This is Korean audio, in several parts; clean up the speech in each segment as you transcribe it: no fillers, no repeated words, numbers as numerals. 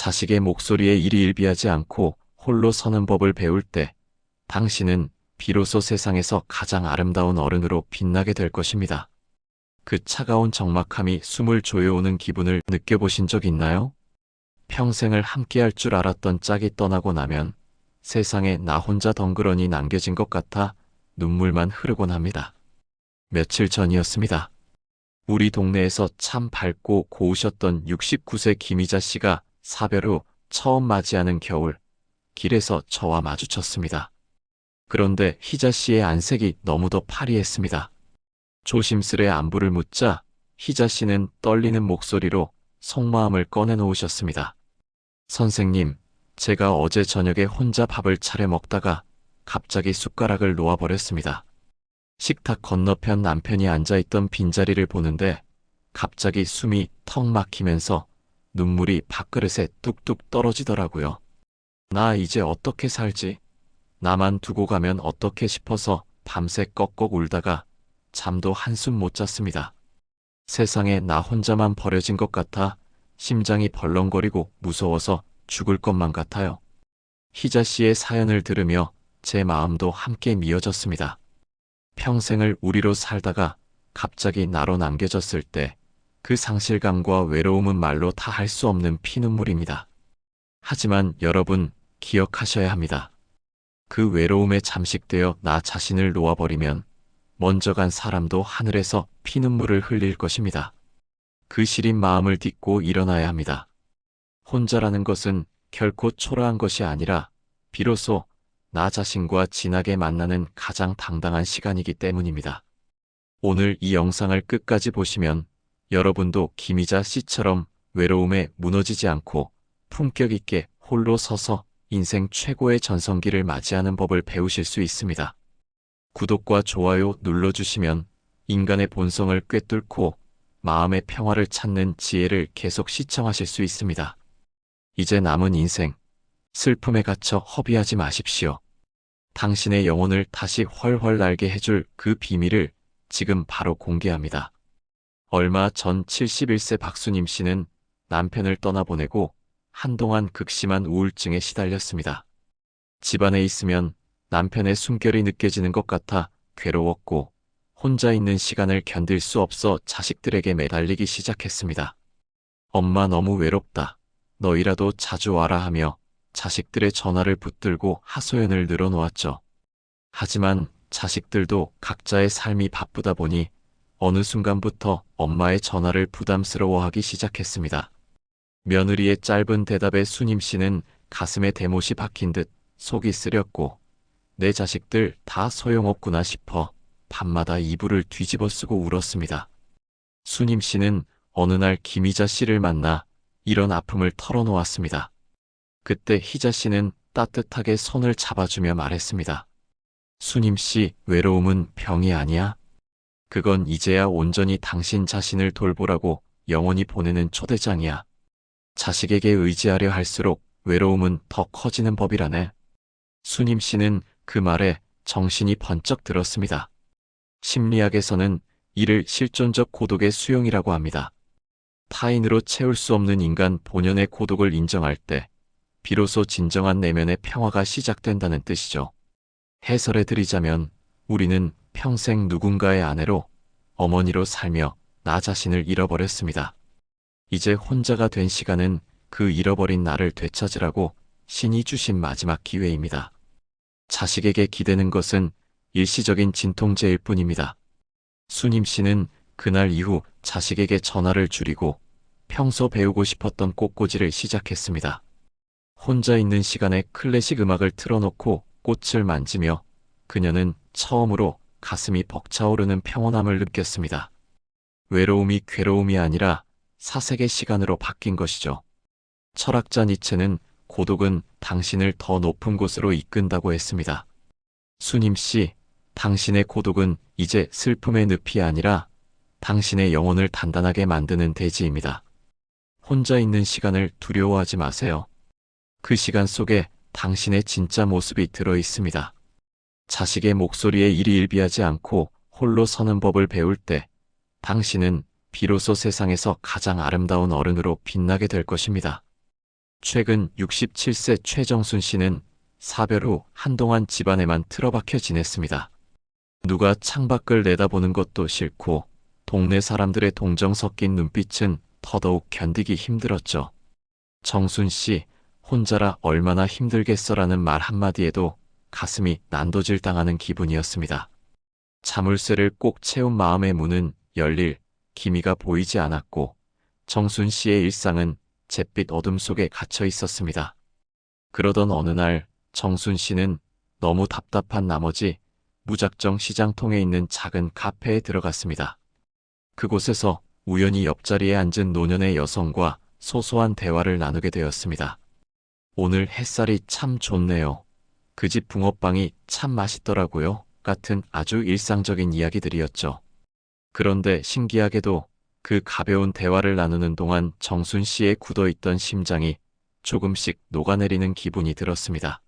자식의 목소리에 일희일비하지 않고 홀로 서는 법을 배울 때 당신은 비로소 세상에서 가장 아름다운 어른으로 빛나게 될 것입니다. 그 차가운 적막함이 숨을 조여오는 기분을 느껴보신 적 있나요? 평생을 함께할 줄 알았던 짝이 떠나고 나면 세상에 나 혼자 덩그러니 남겨진 것 같아 눈물만 흐르곤 합니다. 며칠 전이었습니다. 우리 동네에서 참 밝고 고우셨던 69세 김희자 씨가 사별 후 처음 맞이하는 겨울, 길에서 저와 마주쳤습니다. 그런데 희자 씨의 안색이 너무도 파리했습니다. 조심스레 안부를 묻자 희자 씨는 떨리는 목소리로 속마음을 꺼내놓으셨습니다. 선생님, 제가 어제 저녁에 혼자 밥을 차려 먹다가 갑자기 숟가락을 놓아버렸습니다. 식탁 건너편 남편이 앉아있던 빈자리를 보는데 갑자기 숨이 턱 막히면서 눈물이 밥그릇에 뚝뚝 떨어지더라고요. 나 이제 어떻게 살지? 나만 두고 가면 어떡해 싶어서 밤새 꺽꺽 울다가 잠도 한숨 못 잤습니다. 세상에 나 혼자만 버려진 것 같아 심장이 벌렁거리고 무서워서 죽을 것만 같아요. 희자 씨의 사연을 들으며 제 마음도 함께 미어졌습니다. 평생을 우리로 살다가 갑자기 나로 남겨졌을 때 그 상실감과 외로움은 말로 다 할 수 없는 피눈물입니다. 하지만 여러분 기억하셔야 합니다. 그 외로움에 잠식되어 나 자신을 놓아버리면 먼저 간 사람도 하늘에서 피눈물을 흘릴 것입니다. 그 시린 마음을 딛고 일어나야 합니다. 혼자라는 것은 결코 초라한 것이 아니라 비로소 나 자신과 진하게 만나는 가장 당당한 시간이기 때문입니다. 오늘 이 영상을 끝까지 보시면 여러분도 김희자 씨처럼 외로움에 무너지지 않고 품격 있게 홀로 서서 인생 최고의 전성기를 맞이하는 법을 배우실 수 있습니다. 구독과 좋아요 눌러주시면 인간의 본성을 꿰뚫고 마음의 평화를 찾는 지혜를 계속 시청하실 수 있습니다. 이제 남은 인생, 슬픔에 갇혀 허비하지 마십시오. 당신의 영혼을 다시 훨훨 날게 해줄 그 비밀을 지금 바로 공개합니다. 얼마 전 71세 박수님 씨는 남편을 떠나보내고 한동안 극심한 우울증에 시달렸습니다. 집안에 있으면 남편의 숨결이 느껴지는 것 같아 괴로웠고 혼자 있는 시간을 견딜 수 없어 자식들에게 매달리기 시작했습니다. 엄마 너무 외롭다. 너희라도 자주 와라 하며 자식들의 전화를 붙들고 하소연을 늘어놓았죠. 하지만 자식들도 각자의 삶이 바쁘다 보니 어느 순간부터 엄마의 전화를 부담스러워하기 시작했습니다. 며느리의 짧은 대답에 수님 씨는 가슴에 대못이 박힌 듯 속이 쓰렸고 내 자식들 다 소용없구나 싶어 밤마다 이불을 뒤집어 쓰고 울었습니다. 수님 씨는 어느 날 김희자 씨를 만나 이런 아픔을 털어놓았습니다. 그때 희자 씨는 따뜻하게 손을 잡아주며 말했습니다. 수님 씨, 외로움은 병이 아니야. 그건 이제야 온전히 당신 자신을 돌보라고 영원히 보내는 초대장이야. 자식에게 의지하려 할수록 외로움은 더 커지는 법이라네. 수님 씨는 그 말에 정신이 번쩍 들었습니다. 심리학에서는 이를 실존적 고독의 수용이라고 합니다. 타인으로 채울 수 없는 인간 본연의 고독을 인정할 때 비로소 진정한 내면의 평화가 시작된다는 뜻이죠. 해설해 드리자면 우리는 평생 누군가의 아내로 어머니로 살며 나 자신을 잃어버렸습니다. 이제 혼자가 된 시간은 그 잃어버린 나를 되찾으라고 신이 주신 마지막 기회입니다. 자식에게 기대는 것은 일시적인 진통제일 뿐입니다. 수님 씨는 그날 이후 자식에게 전화를 줄이고 평소 배우고 싶었던 꽃꽂이를 시작했습니다. 혼자 있는 시간에 클래식 음악을 틀어놓고 꽃을 만지며 그녀는 처음으로 가슴이 벅차오르는 평온함을 느꼈습니다. 외로움이 괴로움이 아니라 사색의 시간으로 바뀐 것이죠. 철학자 니체는 고독은 당신을 더 높은 곳으로 이끈다고 했습니다. 수님 씨, 당신의 고독은 이제 슬픔의 늪이 아니라 당신의 영혼을 단단하게 만드는 대지입니다. 혼자 있는 시간을 두려워하지 마세요. 그 시간 속에 당신의 진짜 모습이 들어 있습니다. 자식의 목소리에 일희일비하지 않고 홀로 서는 법을 배울 때 당신은 비로소 세상에서 가장 아름다운 어른으로 빛나게 될 것입니다. 최근 67세 최정순 씨는 사별 후 한동안 집안에만 틀어박혀 지냈습니다. 누가 창밖을 내다보는 것도 싫고 동네 사람들의 동정 섞인 눈빛은 더더욱 견디기 힘들었죠. 정순 씨, 혼자라 얼마나 힘들겠어라는 말 한마디에도 가슴이 난도질 당하는 기분이었습니다. 자물쇠를 꼭 채운 마음의 문은 열릴 기미가 보이지 않았고 정순 씨의 일상은 잿빛 어둠 속에 갇혀 있었습니다. 그러던 어느 날 정순 씨는 너무 답답한 나머지 무작정 시장통에 있는 작은 카페에 들어갔습니다. 그곳에서 우연히 옆자리에 앉은 노년의 여성과 소소한 대화를 나누게 되었습니다. 오늘 햇살이 참 좋네요. 그 집 붕어빵이 참 맛있더라고요. 같은 아주 일상적인 이야기들이었죠. 그런데 신기하게도 그 가벼운 대화를 나누는 동안 정순 씨의 굳어있던 심장이 조금씩 녹아내리는 기분이 들었습니다.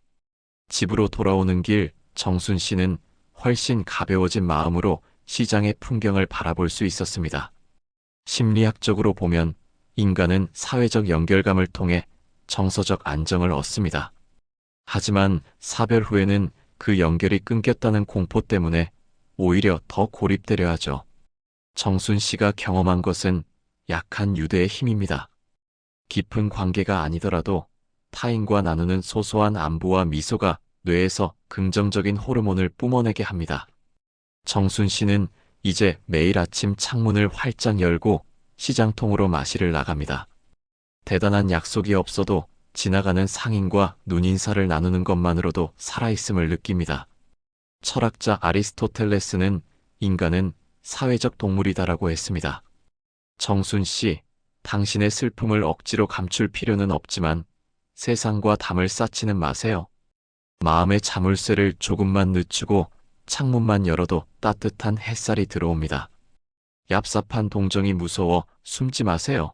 집으로 돌아오는 길 정순 씨는 훨씬 가벼워진 마음으로 시장의 풍경을 바라볼 수 있었습니다. 심리학적으로 보면 인간은 사회적 연결감을 통해 정서적 안정을 얻습니다. 하지만 사별 후에는 그 연결이 끊겼다는 공포 때문에 오히려 더 고립되려 하죠. 정순 씨가 경험한 것은 약한 유대의 힘입니다. 깊은 관계가 아니더라도 타인과 나누는 소소한 안부와 미소가 뇌에서 긍정적인 호르몬을 뿜어내게 합니다. 정순 씨는 이제 매일 아침 창문을 활짝 열고 시장통으로 마실을 나갑니다. 대단한 약속이 없어도 지나가는 상인과 눈인사를 나누는 것만으로도 살아있음을 느낍니다. 철학자 아리스토텔레스는 인간은 사회적 동물이다라고 했습니다. 정순 씨, 당신의 슬픔을 억지로 감출 필요는 없지만 세상과 담을 쌓지는 마세요. 마음의 자물쇠를 조금만 늦추고 창문만 열어도 따뜻한 햇살이 들어옵니다. 얍삽한 동정이 무서워 숨지 마세요.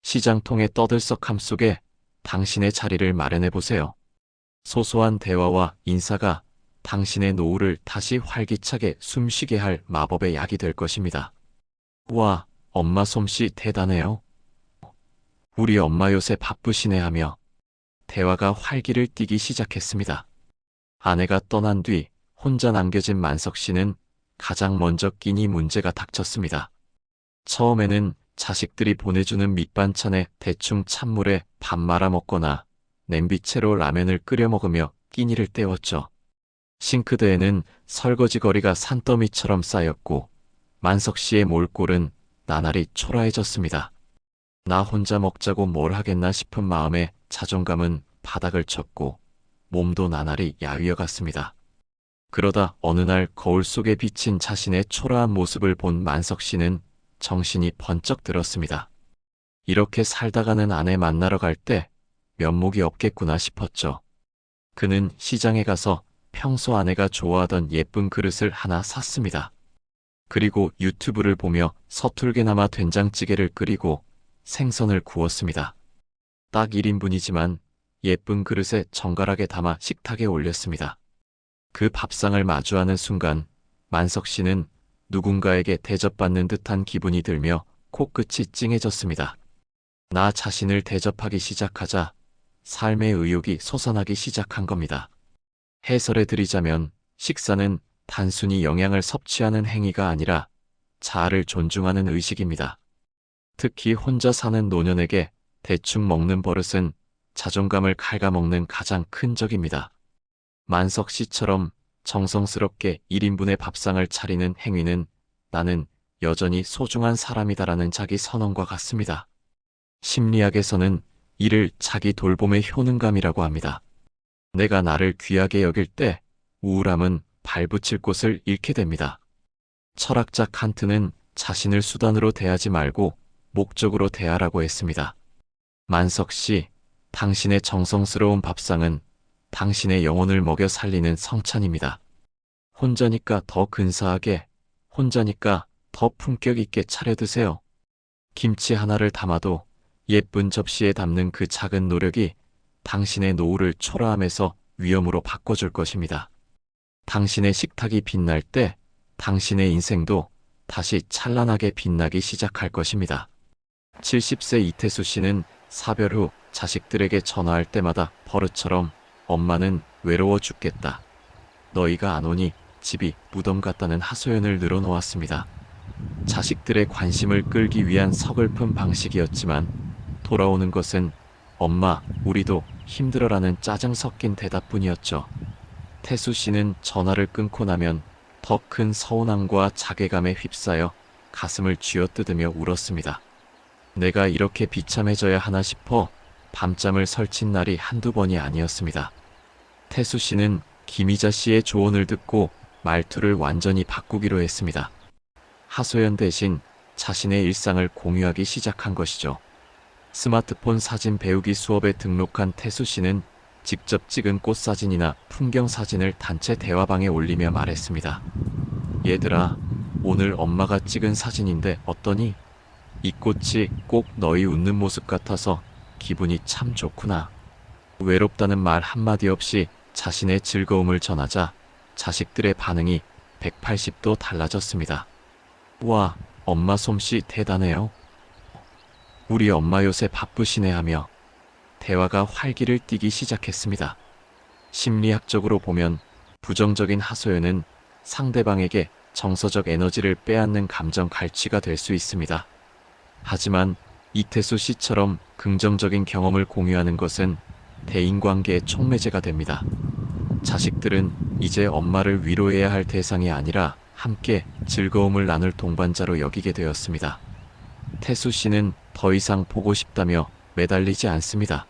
시장통의 떠들썩함 속에 당신의 자리를 마련해 보세요. 소소한 대화와 인사가 당신의 노후를 다시 활기차게 숨쉬게 할 마법의 약이 될 것입니다. 와, 엄마 솜씨 대단해요. 우리 엄마 요새 바쁘시네 하며 대화가 활기를 띠기 시작했습니다. 아내가 떠난 뒤 혼자 남겨진 만석 씨는 가장 먼저 끼니 문제가 닥쳤습니다. 처음에는 자식들이 보내주는 밑반찬에 대충 찬물에 밥 말아 먹거나 냄비채로 라면을 끓여 먹으며 끼니를 때웠죠. 싱크대에는 설거지 거리가 산더미처럼 쌓였고 만석 씨의 몰골은 나날이 초라해졌습니다. 나 혼자 먹자고 뭘 하겠나 싶은 마음에 자존감은 바닥을 쳤고 몸도 나날이 야위어 갔습니다. 그러다 어느 날 거울 속에 비친 자신의 초라한 모습을 본 만석 씨는 정신이 번쩍 들었습니다. 이렇게 살다가는 아내 만나러 갈 때 면목이 없겠구나 싶었죠. 그는 시장에 가서 평소 아내가 좋아하던 예쁜 그릇을 하나 샀습니다. 그리고 유튜브를 보며 서툴게나마 된장찌개를 끓이고 생선을 구웠습니다. 딱 1인분이지만 예쁜 그릇에 정갈하게 담아 식탁에 올렸습니다. 그 밥상을 마주하는 순간 만석 씨는 누군가에게 대접받는 듯한 기분이 들며 코끝이 찡해졌습니다. 나 자신을 대접하기 시작하자 삶의 의욕이 솟아나기 시작한 겁니다. 해설해 드리자면 식사는 단순히 영양을 섭취하는 행위가 아니라 자아를 존중하는 의식입니다. 특히 혼자 사는 노년에게 대충 먹는 버릇은 자존감을 갉아먹는 가장 큰 적입니다. 만석 씨처럼 정성스럽게 1인분의 밥상을 차리는 행위는 나는 여전히 소중한 사람이다라는 자기 선언과 같습니다. 심리학에서는 이를 자기 돌봄의 효능감이라고 합니다. 내가 나를 귀하게 여길 때 우울함은 발붙일 곳을 잃게 됩니다. 철학자 칸트는 자신을 수단으로 대하지 말고 목적으로 대하라고 했습니다. 만석 씨, 당신의 정성스러운 밥상은 당신의 영혼을 먹여 살리는 성찬입니다. 혼자니까 더 근사하게, 혼자니까 더 품격 있게 차려 드세요. 김치 하나를 담아도 예쁜 접시에 담는 그 작은 노력이 당신의 노후를 초라함에서 위엄으로 바꿔줄 것입니다. 당신의 식탁이 빛날 때 당신의 인생도 다시 찬란하게 빛나기 시작할 것입니다. 70세 이태수 씨는 사별 후 자식들에게 전화할 때마다 버릇처럼 엄마는 외로워 죽겠다. 너희가 안 오니 집이 무덤 같다는 하소연을 늘어놓았습니다. 자식들의 관심을 끌기 위한 서글픈 방식이었지만 돌아오는 것은 엄마, 우리도 힘들어라는 짜증 섞인 대답뿐이었죠. 태수 씨는 전화를 끊고 나면 더 큰 서운함과 자괴감에 휩싸여 가슴을 쥐어뜯으며 울었습니다. 내가 이렇게 비참해져야 하나 싶어 밤잠을 설친 날이 한두 번이 아니었습니다. 태수 씨는 김희자 씨의 조언을 듣고 말투를 완전히 바꾸기로 했습니다. 하소연 대신 자신의 일상을 공유하기 시작한 것이죠. 스마트폰 사진 배우기 수업에 등록한 태수 씨는 직접 찍은 꽃사진이나 풍경 사진을 단체 대화방에 올리며 말했습니다. 얘들아, 오늘 엄마가 찍은 사진인데 어떠니? 이 꽃이 꼭 너희 웃는 모습 같아서 기분이 참 좋구나. 외롭다는 말 한마디 없이 자신의 즐거움을 전하자 자식들의 반응이 180도 달라졌습니다. 와, 엄마 솜씨 대단해요. 우리 엄마 요새 바쁘시네 하며 대화가 활기를 띠기 시작했습니다. 심리학적으로 보면 부정적인 하소연은 상대방에게 정서적 에너지를 빼앗는 감정 갈취가 될 수 있습니다. 하지만 이태수 씨처럼 긍정적인 경험을 공유하는 것은 대인관계의 촉매제가 됩니다. 자식들은 이제 엄마를 위로해야 할 대상이 아니라 함께 즐거움을 나눌 동반자로 여기게 되었습니다. 태수 씨는 더 이상 보고 싶다며 매달리지 않습니다.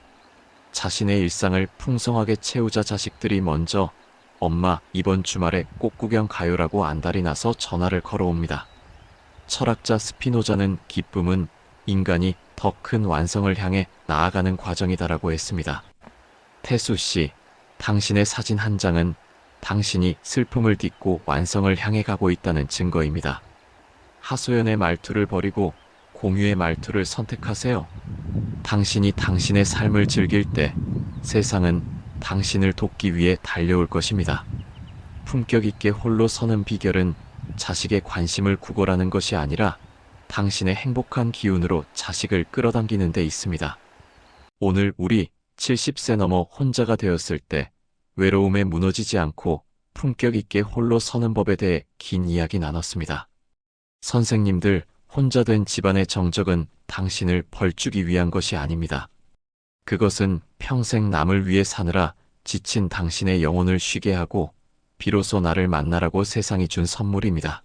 자신의 일상을 풍성하게 채우자 자식들이 먼저 엄마 이번 주말에 꽃구경 가요라고 안달이 나서 전화를 걸어옵니다. 철학자 스피노자는 기쁨은 인간이 더 큰 완성을 향해 나아가는 과정이다라고 했습니다. 태수 씨, 당신의 사진 한 장은 당신이 슬픔을 딛고 완성을 향해 가고 있다는 증거입니다. 하소연의 말투를 버리고 공유의 말투를 선택하세요. 당신이 당신의 삶을 즐길 때 세상은 당신을 돕기 위해 달려올 것입니다. 품격 있게 홀로 서는 비결은 자식의 관심을 구걸하는 것이 아니라 당신의 행복한 기운으로 자식을 끌어당기는 데 있습니다. 오늘 우리 70세 넘어 혼자가 되었을 때 외로움에 무너지지 않고 품격 있게 홀로 서는 법에 대해 긴 이야기 나눴습니다. 선생님들, 혼자 된 집안의 정적은 당신을 벌주기 위한 것이 아닙니다. 그것은 평생 남을 위해 사느라 지친 당신의 영혼을 쉬게 하고 비로소 나를 만나라고 세상이 준 선물입니다.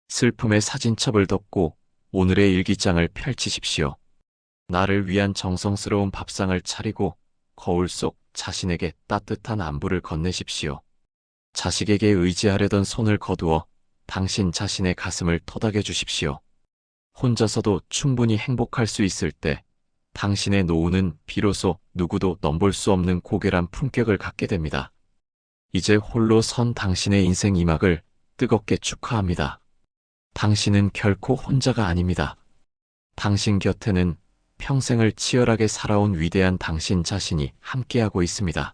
슬픔의 사진첩을 덮고 오늘의 일기장을 펼치십시오. 나를 위한 정성스러운 밥상을 차리고 거울 속 자신에게 따뜻한 안부를 건네십시오. 자식에게 의지하려던 손을 거두어 당신 자신의 가슴을 토닥여 주십시오. 혼자서도 충분히 행복할 수 있을 때 당신의 노후는 비로소 누구도 넘볼 수 없는 고결한 품격을 갖게 됩니다. 이제 홀로 선 당신의 인생 이막을 뜨겁게 축하합니다. 당신은 결코 혼자가 아닙니다. 당신 곁에는 평생을 치열하게 살아온 위대한 당신 자신이 함께하고 있습니다.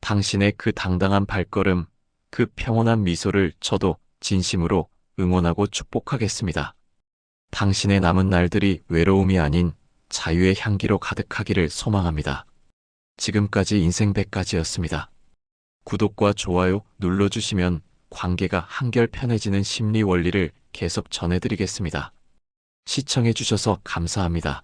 당신의 그 당당한 발걸음, 그 평온한 미소를 저도 진심으로 응원하고 축복하겠습니다. 당신의 남은 날들이 외로움이 아닌 자유의 향기로 가득하기를 소망합니다. 지금까지 인생 100가지였습니다. 구독과 좋아요 눌러주시면 관계가 한결 편해지는 심리 원리를 계속 전해드리겠습니다. 시청해주셔서 감사합니다.